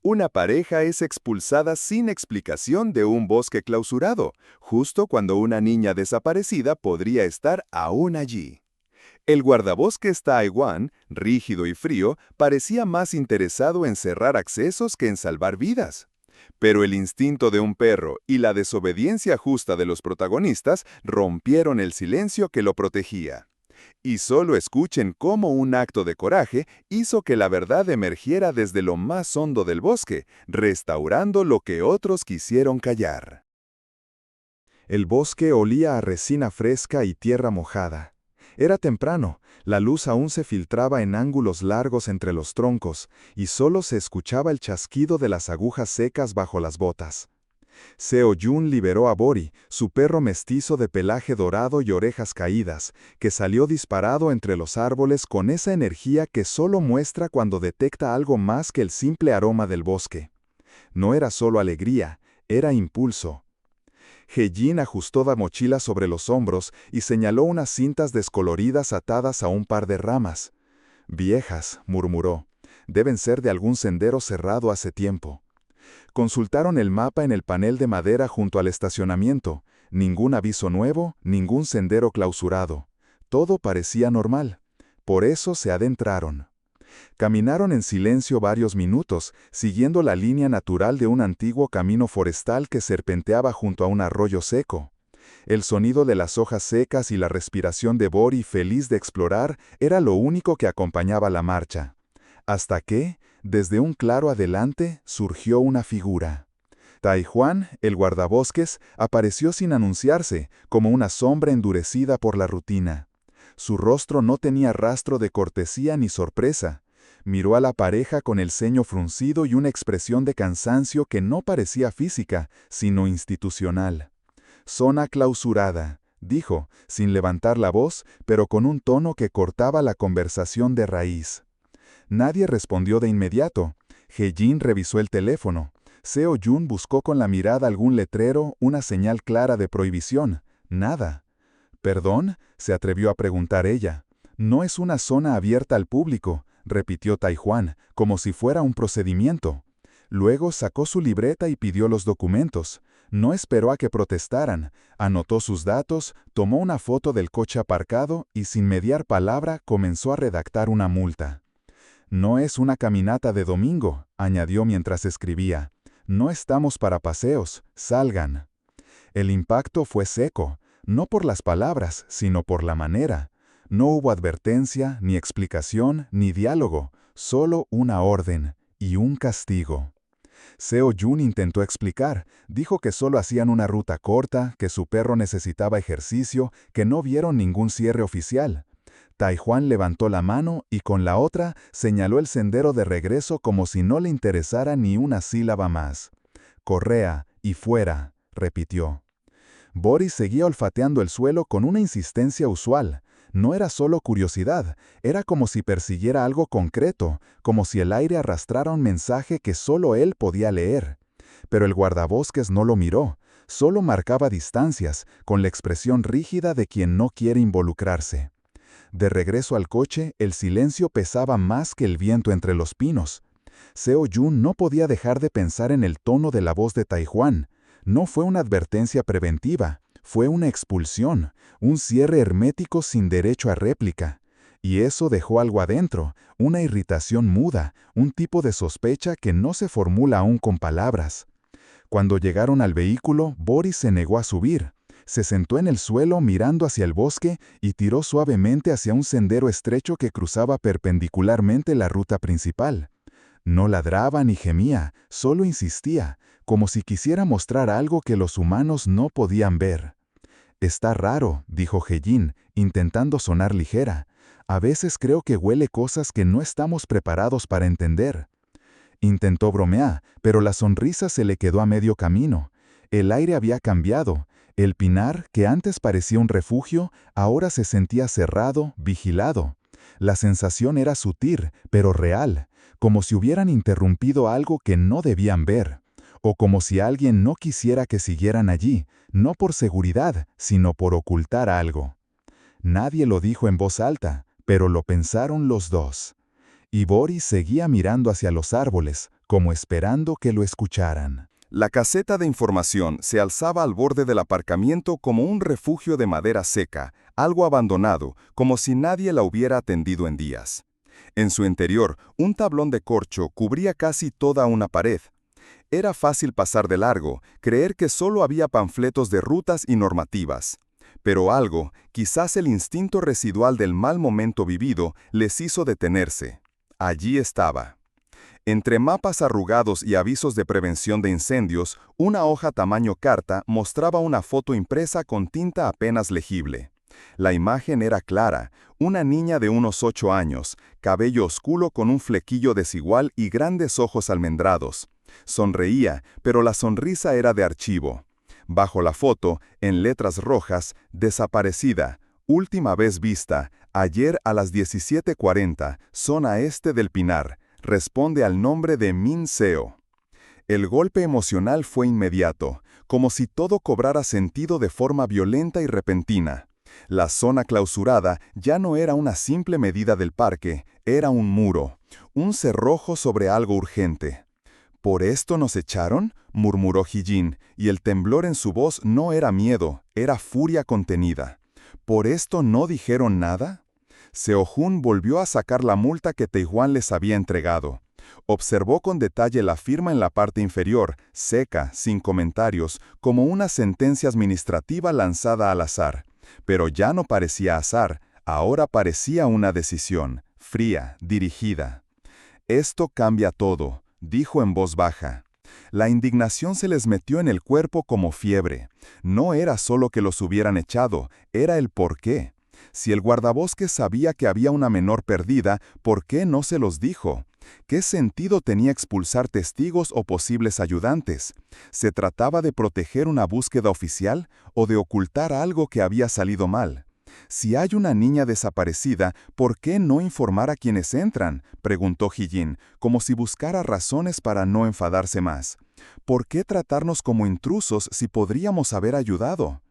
Una pareja es expulsada sin explicación de un bosque clausurado, justo cuando una niña desaparecida podría estar aún allí. El guardabosques Taiwán, rígido y frío, parecía más interesado en cerrar accesos que en salvar vidas. Pero el instinto de un perro y la desobediencia justa de los protagonistas rompieron el silencio que lo protegía. Y solo escuchen cómo un acto de coraje hizo que la verdad emergiera desde lo más hondo del bosque, restaurando lo que otros quisieron callar. El bosque olía a resina fresca y tierra mojada. Era temprano, la luz aún se filtraba en ángulos largos entre los troncos, y solo se escuchaba el chasquido de las agujas secas bajo las botas. Seo Yun liberó a Bori, su perro mestizo de pelaje dorado y orejas caídas, que salió disparado entre los árboles con esa energía que solo muestra cuando detecta algo más que el simple aroma del bosque. No era solo alegría, era impulso. He-jin ajustó la mochila sobre los hombros y señaló unas cintas descoloridas atadas a un par de ramas. «Viejas», murmuró, «deben ser de algún sendero cerrado hace tiempo». Consultaron el mapa en el panel de madera junto al estacionamiento. Ningún aviso nuevo, ningún sendero clausurado. Todo parecía normal. Por eso se adentraron. Caminaron en silencio varios minutos, siguiendo la línea natural de un antiguo camino forestal que serpenteaba junto a un arroyo seco. El sonido de las hojas secas y la respiración de Bori, feliz de explorar, era lo único que acompañaba la marcha. Hasta que, desde un claro adelante, surgió una figura. Taijuan, el guardabosques, apareció sin anunciarse, como una sombra endurecida por la rutina. Su rostro no tenía rastro de cortesía ni sorpresa. Miró a la pareja con el ceño fruncido y una expresión de cansancio que no parecía física, sino institucional. «Zona clausurada», dijo, sin levantar la voz, pero con un tono que cortaba la conversación de raíz. Nadie respondió de inmediato. He-jin revisó el teléfono. Seo Yun buscó con la mirada algún letrero, una señal clara de prohibición. Nada. «¿Perdón?», se atrevió a preguntar ella. «No es una zona abierta al público», repitió Taijuan, como si fuera un procedimiento. Luego sacó su libreta y pidió los documentos. No esperó a que protestaran. Anotó sus datos, tomó una foto del coche aparcado y sin mediar palabra comenzó a redactar una multa. «No es una caminata de domingo», añadió mientras escribía. «No estamos para paseos, salgan». El impacto fue seco, no por las palabras, sino por la manera. No hubo advertencia, ni explicación, ni diálogo, solo una orden y un castigo. Seo Yun intentó explicar, dijo que solo hacían una ruta corta, que su perro necesitaba ejercicio, que no vieron ningún cierre oficial. Taijuan levantó la mano y con la otra señaló el sendero de regreso como si no le interesara ni una sílaba más. «Correa y fuera», repitió. Boris seguía olfateando el suelo con una insistencia usual. No era solo curiosidad, era como si persiguiera algo concreto, como si el aire arrastrara un mensaje que solo él podía leer. Pero el guardabosques no lo miró, solo marcaba distancias, con la expresión rígida de quien no quiere involucrarse. De regreso al coche, el silencio pesaba más que el viento entre los pinos. Seo Yun no podía dejar de pensar en el tono de la voz de Taijuan. No fue una advertencia preventiva, fue una expulsión, un cierre hermético sin derecho a réplica. Y eso dejó algo adentro, una irritación muda, un tipo de sospecha que no se formula aún con palabras. Cuando llegaron al vehículo, Boris se negó a subir. Se sentó en el suelo mirando hacia el bosque y tiró suavemente hacia un sendero estrecho que cruzaba perpendicularmente la ruta principal. No ladraba ni gemía, solo insistía, como si quisiera mostrar algo que los humanos no podían ver. «Está raro», dijo He-jin, intentando sonar ligera. «A veces creo que huele cosas que no estamos preparados para entender». Intentó bromear, pero la sonrisa se le quedó a medio camino. El aire había cambiado. El pinar, que antes parecía un refugio, ahora se sentía cerrado, vigilado. La sensación era sutil, pero real, como si hubieran interrumpido algo que no debían ver, o como si alguien no quisiera que siguieran allí, no por seguridad, sino por ocultar algo. Nadie lo dijo en voz alta, pero lo pensaron los dos. Y Boris seguía mirando hacia los árboles, como esperando que lo escucharan. La caseta de información se alzaba al borde del aparcamiento como un refugio de madera seca, algo abandonado, como si nadie la hubiera atendido en días. En su interior, un tablón de corcho cubría casi toda una pared. Era fácil pasar de largo, creer que solo había panfletos de rutas y normativas. Pero algo, quizás el instinto residual del mal momento vivido, les hizo detenerse. Allí estaba. Entre mapas arrugados y avisos de prevención de incendios, una hoja tamaño carta mostraba una foto impresa con tinta apenas legible. La imagen era clara, una niña de unos 8 años, cabello oscuro con un flequillo desigual y grandes ojos almendrados. Sonreía, pero la sonrisa era de archivo. Bajo la foto, en letras rojas, desaparecida, última vez vista, ayer a las 17:40, zona este del Pinar. Responde al nombre de Min Seo. El golpe emocional fue inmediato, como si todo cobrara sentido de forma violenta y repentina. La zona clausurada ya no era una simple medida del parque, era un muro, un cerrojo sobre algo urgente. ¿Por esto nos echaron?, murmuró Hee-jin, y el temblor en su voz no era miedo, era furia contenida. ¿Por esto no dijeron nada? Seo-jun volvió a sacar la multa que Tae-hwan les había entregado. Observó con detalle la firma en la parte inferior, seca, sin comentarios, como una sentencia administrativa lanzada al azar. Pero ya no parecía azar, ahora parecía una decisión, fría, dirigida. «Esto cambia todo», dijo en voz baja. La indignación se les metió en el cuerpo como fiebre. No era solo que los hubieran echado, era el porqué. Si el guardabosques sabía que había una menor perdida, ¿por qué no se los dijo? ¿Qué sentido tenía expulsar testigos o posibles ayudantes? ¿Se trataba de proteger una búsqueda oficial o de ocultar algo que había salido mal? Si hay una niña desaparecida, ¿por qué no informar a quienes entran?, preguntó Hee-jin, como si buscara razones para no enfadarse más. ¿Por qué tratarnos como intrusos si podríamos haber ayudado?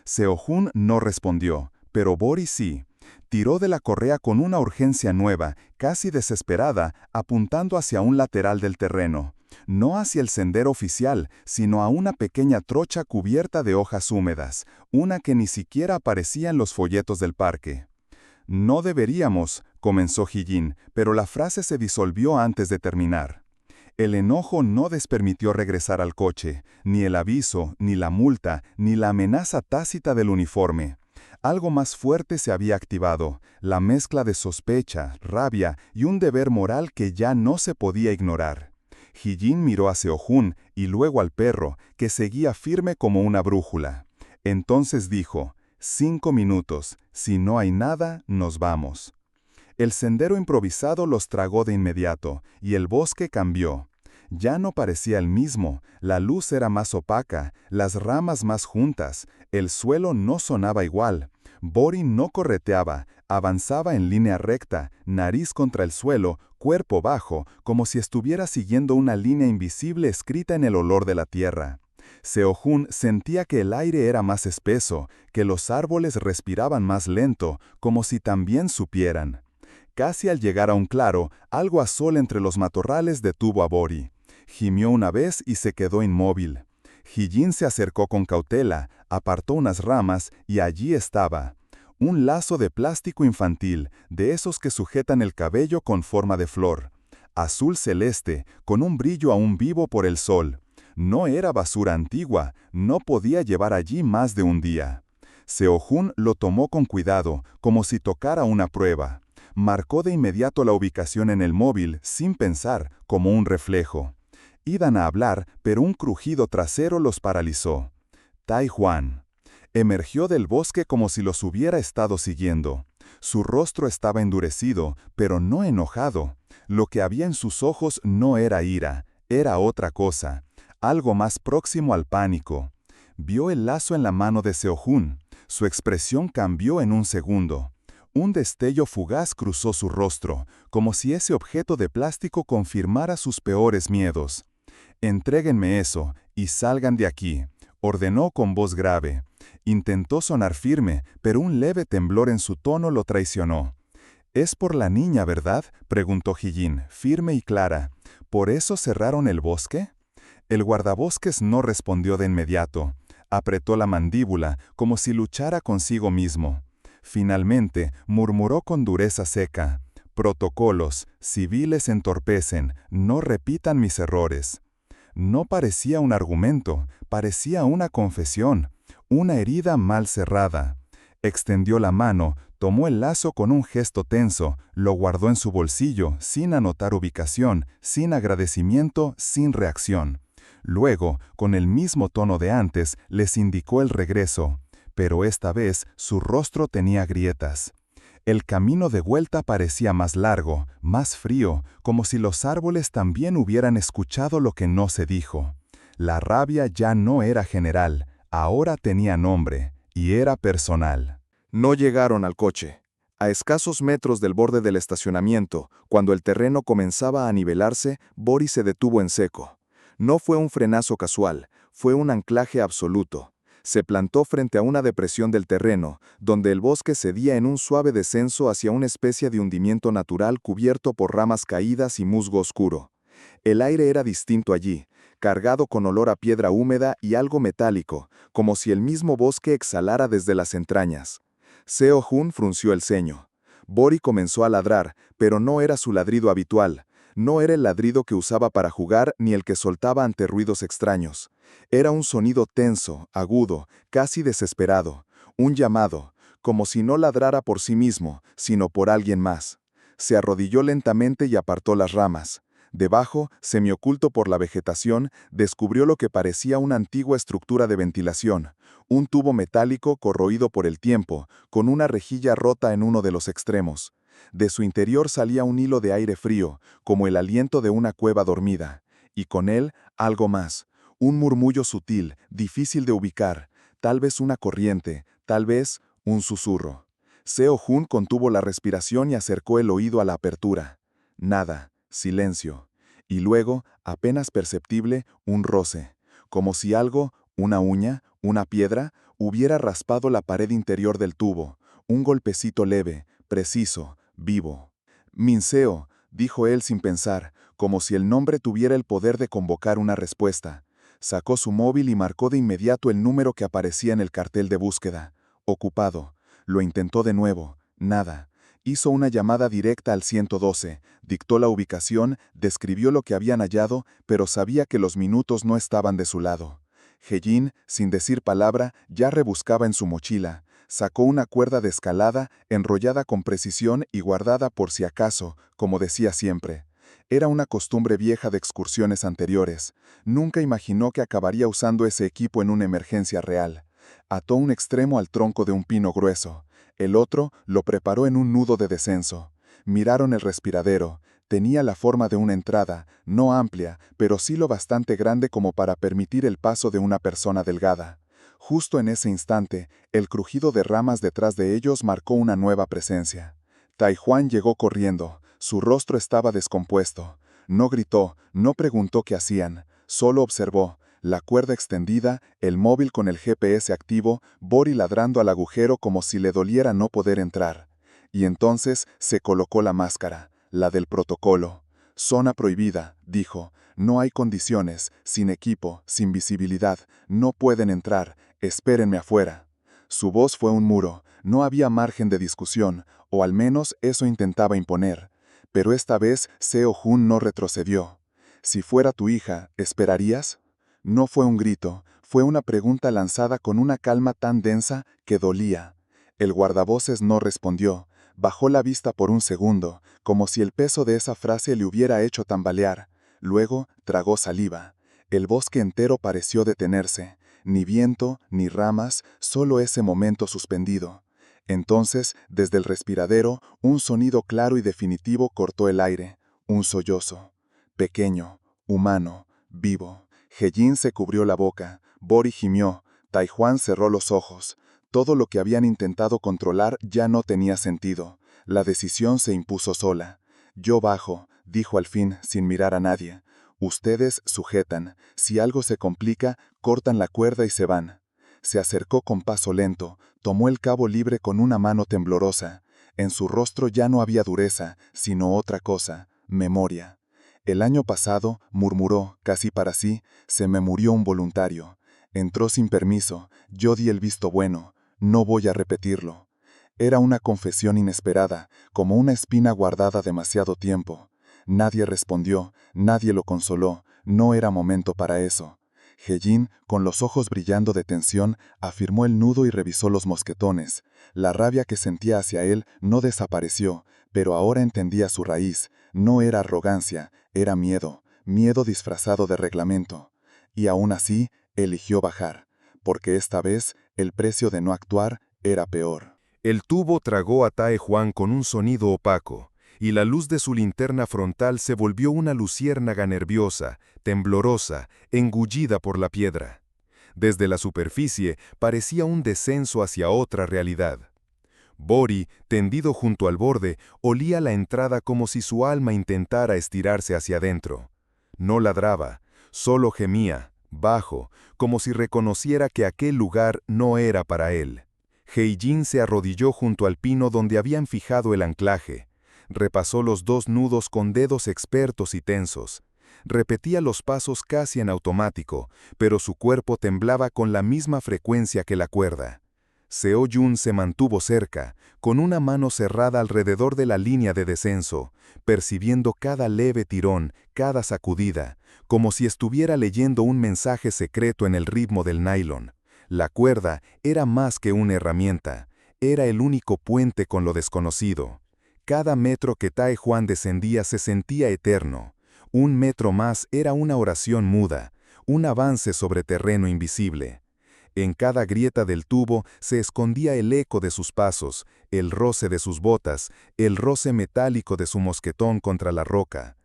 Seo-jun no respondió, pero Bori sí. Tiró de la correa con una urgencia nueva, casi desesperada, apuntando hacia un lateral del terreno. No hacia el sendero oficial, sino a una pequeña trocha cubierta de hojas húmedas, una que ni siquiera aparecía en los folletos del parque. «No deberíamos», comenzó Hee-jin, pero la frase se disolvió antes de terminar. El enojo no les permitió regresar al coche, ni el aviso, ni la multa, ni la amenaza tácita del uniforme. Algo más fuerte se había activado, la mezcla de sospecha, rabia y un deber moral que ya no se podía ignorar. Hee-jin miró a Seo-jun y luego al perro, que seguía firme como una brújula. Entonces dijo, 5 minutos, si no hay nada, nos vamos. El sendero improvisado los tragó de inmediato, y el bosque cambió. Ya no parecía el mismo, la luz era más opaca, las ramas más juntas, el suelo no sonaba igual. Bori no correteaba, avanzaba en línea recta, nariz contra el suelo, cuerpo bajo, como si estuviera siguiendo una línea invisible escrita en el olor de la tierra. Seo-jun sentía que el aire era más espeso, que los árboles respiraban más lento, como si también supieran. Casi al llegar a un claro, algo a sol entre los matorrales detuvo a Bori. Gimió una vez y se quedó inmóvil. Hee-jin se acercó con cautela, apartó unas ramas y allí estaba. Un lazo de plástico infantil, de esos que sujetan el cabello con forma de flor. Azul celeste, con un brillo aún vivo por el sol. No era basura antigua, no podía llevar allí más de un día. Seo-jun lo tomó con cuidado, como si tocara una prueba. Marcó de inmediato la ubicación en el móvil, sin pensar, como un reflejo. Iban a hablar, pero un crujido trasero los paralizó. Tae-hwan. Emergió del bosque como si los hubiera estado siguiendo. Su rostro estaba endurecido, pero no enojado. Lo que había en sus ojos no era ira, era otra cosa, algo más próximo al pánico. Vio el lazo en la mano de Seo-jun. Su expresión cambió en un segundo. Un destello fugaz cruzó su rostro, como si ese objeto de plástico confirmara sus peores miedos. «Entréguenme eso y salgan de aquí», ordenó con voz grave. Intentó sonar firme, pero un leve temblor en su tono lo traicionó. «Es por la niña, ¿verdad?», preguntó Hijin, firme y clara. «¿Por eso cerraron el bosque?». El guardabosques no respondió de inmediato. Apretó la mandíbula, como si luchara consigo mismo. Finalmente, murmuró con dureza seca: «Protocolos, civiles entorpecen, no repitan mis errores». No parecía un argumento, parecía una confesión, una herida mal cerrada. Extendió la mano, tomó el lazo con un gesto tenso, lo guardó en su bolsillo, sin anotar ubicación, sin agradecimiento, sin reacción. Luego, con el mismo tono de antes, les indicó el regreso, pero esta vez su rostro tenía grietas. El camino de vuelta parecía más largo, más frío, como si los árboles también hubieran escuchado lo que no se dijo. La rabia ya no era general, ahora tenía nombre, y era personal. No llegaron al coche. A escasos metros del borde del estacionamiento, cuando el terreno comenzaba a nivelarse, Boris se detuvo en seco. No fue un frenazo casual, fue un anclaje absoluto. Se plantó frente a una depresión del terreno, donde el bosque cedía en un suave descenso hacia una especie de hundimiento natural cubierto por ramas caídas y musgo oscuro. El aire era distinto allí, cargado con olor a piedra húmeda y algo metálico, como si el mismo bosque exhalara desde las entrañas. Seo-Jun frunció el ceño. Bori comenzó a ladrar, pero no era su ladrido habitual. No era el ladrido que usaba para jugar ni el que soltaba ante ruidos extraños. Era un sonido tenso, agudo, casi desesperado. Un llamado, como si no ladrara por sí mismo, sino por alguien más. Se arrodilló lentamente y apartó las ramas. Debajo, semioculto por la vegetación, descubrió lo que parecía una antigua estructura de ventilación, un tubo metálico corroído por el tiempo, con una rejilla rota en uno de los extremos. De su interior salía un hilo de aire frío, como el aliento de una cueva dormida, y con él algo más, un murmullo sutil, difícil de ubicar, tal vez una corriente, tal vez un susurro. Seo-Jun contuvo la respiración y acercó el oído a la apertura. Nada. Silencio. Y luego, apenas perceptible, un roce, como si algo, una uña, una piedra, hubiera raspado la pared interior del tubo, un golpecito leve, preciso, vivo. «Minseo», dijo él sin pensar, como si el nombre tuviera el poder de convocar una respuesta. Sacó su móvil y marcó de inmediato el número que aparecía en el cartel de búsqueda. Ocupado. Lo intentó de nuevo. Nada. Hizo una llamada directa al 112, dictó la ubicación, describió lo que habían hallado, pero sabía que los minutos no estaban de su lado. Hejin, sin decir palabra, ya rebuscaba en su mochila. Sacó una cuerda de escalada, enrollada con precisión y guardada por si acaso, como decía siempre. Era una costumbre vieja de excursiones anteriores. Nunca imaginó que acabaría usando ese equipo en una emergencia real. Ató un extremo al tronco de un pino grueso. El otro lo preparó en un nudo de descenso. Miraron el respiradero. Tenía la forma de una entrada, no amplia, pero sí lo bastante grande como para permitir el paso de una persona delgada. Justo en ese instante, el crujido de ramas detrás de ellos marcó una nueva presencia. Taijuan llegó corriendo. Su rostro estaba descompuesto. No gritó, no preguntó qué hacían, solo observó. La cuerda extendida, el móvil con el GPS activo, Bori ladrando al agujero como si le doliera no poder entrar. Y entonces se colocó la máscara, la del protocolo. «Zona prohibida», dijo. «No hay condiciones, sin equipo, sin visibilidad. No pueden entrar. Espérenme afuera». Su voz fue un muro. No había margen de discusión, o al menos eso intentaba imponer. Pero esta vez Seo-Jun no retrocedió. «Si fuera tu hija, ¿esperarías?». No fue un grito, fue una pregunta lanzada con una calma tan densa que dolía. El guardavoces no respondió, bajó la vista por un segundo, como si el peso de esa frase le hubiera hecho tambalear. Luego tragó saliva. El bosque entero pareció detenerse, ni viento, ni ramas, solo ese momento suspendido. Entonces, desde el respiradero, un sonido claro y definitivo cortó el aire, un sollozo. Pequeño, humano, vivo. Hejin se cubrió la boca, Bori gimió, Taijuan cerró los ojos. Todo lo que habían intentado controlar ya no tenía sentido. La decisión se impuso sola. «Yo bajo», dijo al fin, sin mirar a nadie. «Ustedes sujetan. Si algo se complica, cortan la cuerda y se van». Se acercó con paso lento, tomó el cabo libre con una mano temblorosa. En su rostro ya no había dureza, sino otra cosa, memoria. El año pasado, murmuró, casi para sí, se me murió un voluntario. Entró sin permiso, yo di el visto bueno, no voy a repetirlo. Era una confesión inesperada, como una espina guardada demasiado tiempo. Nadie respondió, nadie lo consoló, no era momento para eso. He-jin, con los ojos brillando de tensión, afirmó el nudo y revisó los mosquetones. La rabia que sentía hacia él no desapareció, pero ahora entendía su raíz. No era arrogancia, era miedo, miedo disfrazado de reglamento. Y aún así, eligió bajar, porque esta vez el precio de no actuar era peor. El tubo tragó a Tae Juan con un sonido opaco, y la luz de su linterna frontal se volvió una luciérnaga nerviosa, temblorosa, engullida por la piedra. Desde la superficie parecía un descenso hacia otra realidad. Bori, tendido junto al borde, olía la entrada como si su alma intentara estirarse hacia adentro. No ladraba, solo gemía, bajo, como si reconociera que aquel lugar no era para él. He-jin se arrodilló junto al pino donde habían fijado el anclaje. Repasó los 2 nudos con dedos expertos y tensos. Repetía los pasos casi en automático, pero su cuerpo temblaba con la misma frecuencia que la cuerda. Seo-jun se mantuvo cerca, con una mano cerrada alrededor de la línea de descenso, percibiendo cada leve tirón, cada sacudida, como si estuviera leyendo un mensaje secreto en el ritmo del nylon. La cuerda era más que una herramienta, era el único puente con lo desconocido. Cada metro que Tae Juan descendía se sentía eterno. Un metro más era una oración muda, un avance sobre terreno invisible. En cada grieta del tubo se escondía el eco de sus pasos, el roce de sus botas, el roce metálico de su mosquetón contra la roca.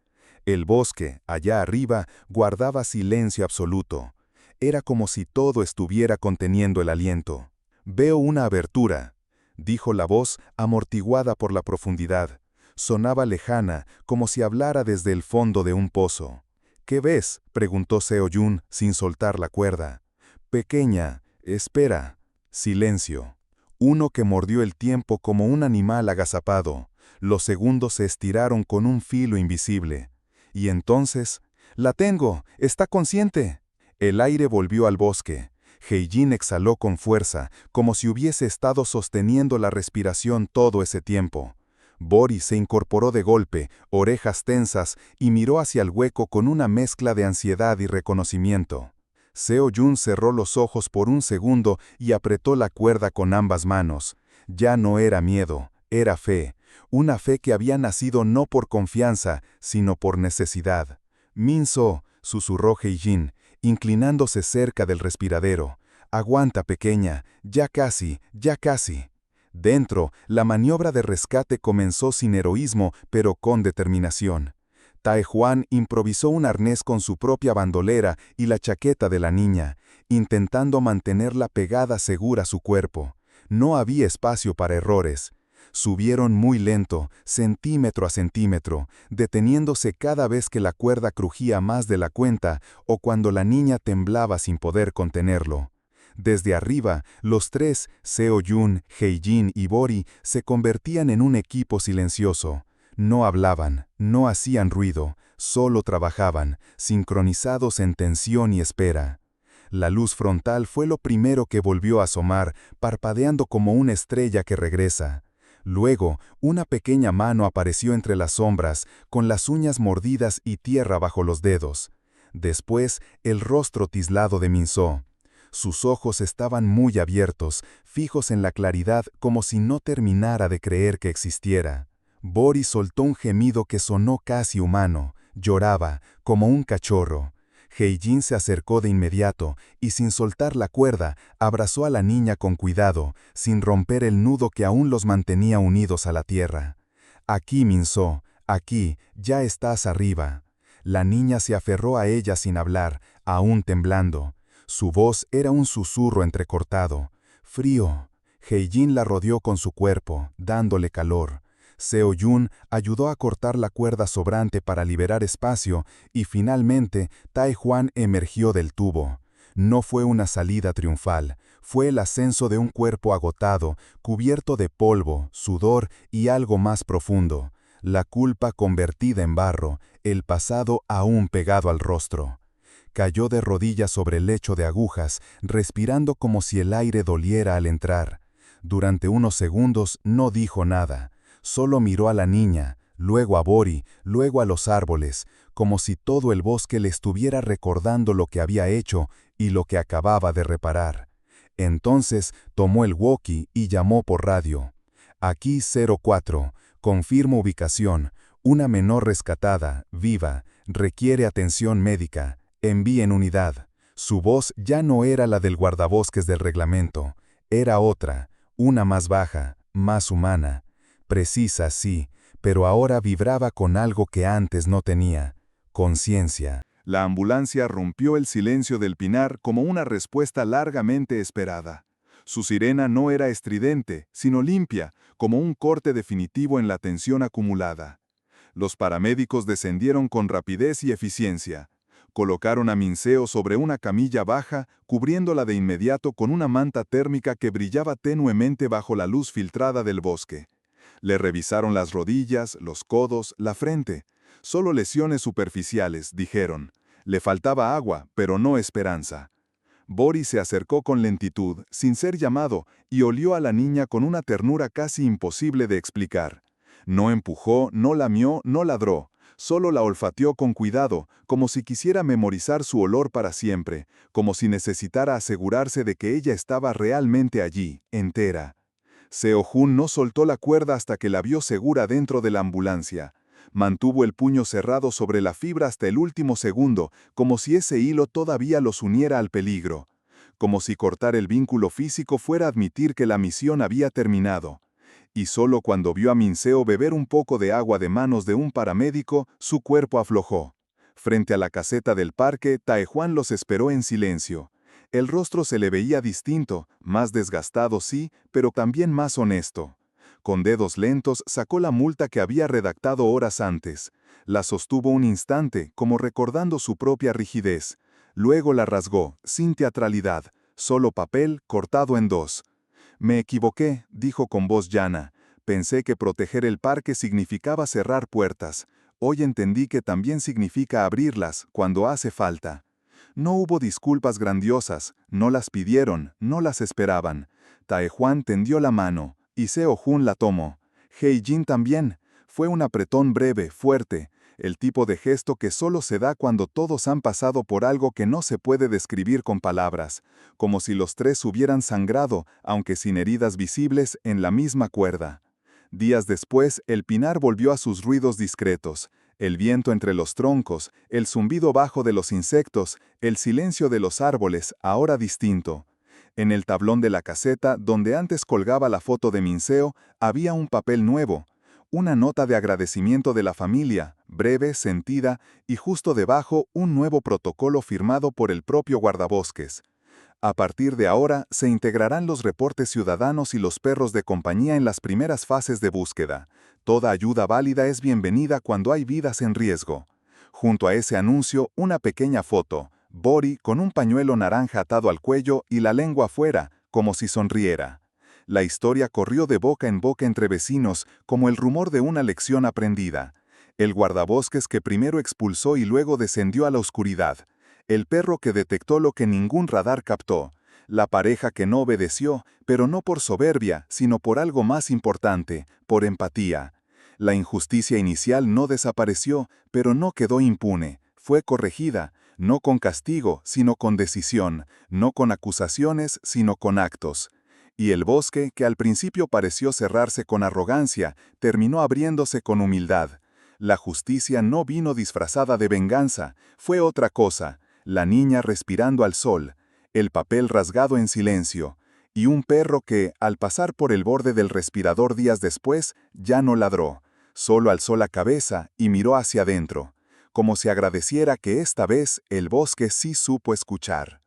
El bosque, allá arriba, guardaba silencio absoluto. Era como si todo estuviera conteniendo el aliento. «Veo una abertura», dijo la voz, amortiguada por la profundidad. Sonaba lejana, como si hablara desde el fondo de un pozo. «¿Qué ves?», preguntó Seo-jun, sin soltar la cuerda. «Pequeña, espera». Silencio. Uno que mordió el tiempo como un animal agazapado. Los segundos se estiraron con un filo invisible. Y entonces, «¡La tengo! ¡Está consciente!». El aire volvió al bosque. He-jin exhaló con fuerza, como si hubiese estado sosteniendo la respiración todo ese tiempo. Bori se incorporó de golpe, orejas tensas, y miró hacia el hueco con una mezcla de ansiedad y reconocimiento. Seo-jun cerró los ojos por un segundo y apretó la cuerda con ambas manos. Ya no era miedo, era fe. Una fe que había nacido no por confianza, sino por necesidad. «Min-so», susurró He-jin, inclinándose cerca del respiradero. «Aguanta, pequeña, ya casi, ya casi». Dentro, la maniobra de rescate comenzó sin heroísmo, pero con determinación. Tae Juan improvisó un arnés con su propia bandolera y la chaqueta de la niña, intentando mantenerla pegada segura a su cuerpo. No había espacio para errores. Subieron muy lento, centímetro a centímetro, deteniéndose cada vez que la cuerda crujía más de la cuenta o cuando la niña temblaba sin poder contenerlo. Desde arriba, los 3, Seo-jun, He-jin y Bori, se convertían en un equipo silencioso. No hablaban, no hacían ruido, solo trabajaban, sincronizados en tensión y espera. La luz frontal fue lo primero que volvió a asomar, parpadeando como una estrella que regresa. Luego, una pequeña mano apareció entre las sombras, con las uñas mordidas y tierra bajo los dedos. Después, el rostro tislado de Min-so. Sus ojos estaban muy abiertos, fijos en la claridad como si no terminara de creer que existiera. Bori soltó un gemido que sonó casi humano, lloraba, como un cachorro. He-jin se acercó de inmediato y sin soltar la cuerda, abrazó a la niña con cuidado, sin romper el nudo que aún los mantenía unidos a la tierra. «Aquí, Min-so, aquí, ya estás arriba». La niña se aferró a ella sin hablar, aún temblando. Su voz era un susurro entrecortado. «Frío». He-jin la rodeó con su cuerpo, dándole calor. Seo-jun ayudó a cortar la cuerda sobrante para liberar espacio y finalmente Tae Juan emergió del tubo. No fue una salida triunfal, fue el ascenso de un cuerpo agotado, cubierto de polvo, sudor y algo más profundo, la culpa convertida en barro, el pasado aún pegado al rostro. Cayó de rodillas sobre el lecho de agujas, respirando como si el aire doliera al entrar. Durante unos segundos no dijo nada, solo miró a la niña, luego a Bori, luego a los árboles, como si todo el bosque le estuviera recordando lo que había hecho y lo que acababa de reparar. Entonces tomó el walkie y llamó por radio. Aquí 04, confirmo ubicación, una menor rescatada, viva, requiere atención médica, envíen unidad. Su voz ya no era la del guardabosques del reglamento, era otra, una más baja, más humana. Precisa, sí, pero ahora vibraba con algo que antes no tenía, conciencia. La ambulancia rompió el silencio del pinar como una respuesta largamente esperada. Su sirena no era estridente, sino limpia, como un corte definitivo en la tensión acumulada. Los paramédicos descendieron con rapidez y eficiencia. Colocaron a Minceo sobre una camilla baja, cubriéndola de inmediato con una manta térmica que brillaba tenuemente bajo la luz filtrada del bosque. Le revisaron las rodillas, los codos, la frente. Solo lesiones superficiales, dijeron. Le faltaba agua, pero no esperanza. Boris se acercó con lentitud, sin ser llamado, y olió a la niña con una ternura casi imposible de explicar. No empujó, no lamió, no ladró. Solo la olfateó con cuidado, como si quisiera memorizar su olor para siempre, como si necesitara asegurarse de que ella estaba realmente allí, entera. Seo-jun no soltó la cuerda hasta que la vio segura dentro de la ambulancia. Mantuvo el puño cerrado sobre la fibra hasta el último segundo, como si ese hilo todavía los uniera al peligro. Como si cortar el vínculo físico fuera admitir que la misión había terminado. Y solo cuando vio a Minceo beber un poco de agua de manos de un paramédico, su cuerpo aflojó. Frente a la caseta del parque, Taejuan los esperó en silencio. El rostro se le veía distinto, más desgastado sí, pero también más honesto. Con dedos lentos sacó la multa que había redactado horas antes. La sostuvo un instante, como recordando su propia rigidez. Luego la rasgó, sin teatralidad, solo papel cortado en dos. Me equivoqué, dijo con voz llana. Pensé que proteger el parque significaba cerrar puertas. Hoy entendí que también significa abrirlas, cuando hace falta. No hubo disculpas grandiosas, no las pidieron, no las esperaban. Taejuan tendió la mano, y Seo-jun la tomó. Hei-jin también. Fue un apretón breve, fuerte, el tipo de gesto que solo se da cuando todos han pasado por algo que no se puede describir con palabras, como si los tres hubieran sangrado, aunque sin heridas visibles, en la misma cuerda. Días después, el pinar volvió a sus ruidos discretos. El viento entre los troncos, el zumbido bajo de los insectos, el silencio de los árboles, ahora distinto. En el tablón de la caseta, donde antes colgaba la foto de Minceo, había un papel nuevo. Una nota de agradecimiento de la familia, breve, sentida, y justo debajo un nuevo protocolo firmado por el propio guardabosques. A partir de ahora, se integrarán los reportes ciudadanos y los perros de compañía en las primeras fases de búsqueda. Toda ayuda válida es bienvenida cuando hay vidas en riesgo. Junto a ese anuncio, una pequeña foto, Bori con un pañuelo naranja atado al cuello y la lengua afuera, como si sonriera. La historia corrió de boca en boca entre vecinos, como el rumor de una lección aprendida. El guardabosques que primero expulsó y luego descendió a la oscuridad. El perro que detectó lo que ningún radar captó. La pareja que no obedeció, pero no por soberbia, sino por algo más importante, por empatía. La injusticia inicial no desapareció, pero no quedó impune. Fue corregida, no con castigo, sino con decisión, no con acusaciones, sino con actos. Y el bosque, que al principio pareció cerrarse con arrogancia, terminó abriéndose con humildad. La justicia no vino disfrazada de venganza, fue otra cosa. La niña respirando al sol, el papel rasgado en silencio, y un perro que, al pasar por el borde del respirador días después, ya no ladró, solo alzó la cabeza y miró hacia adentro, como si agradeciera que esta vez el bosque sí supo escuchar.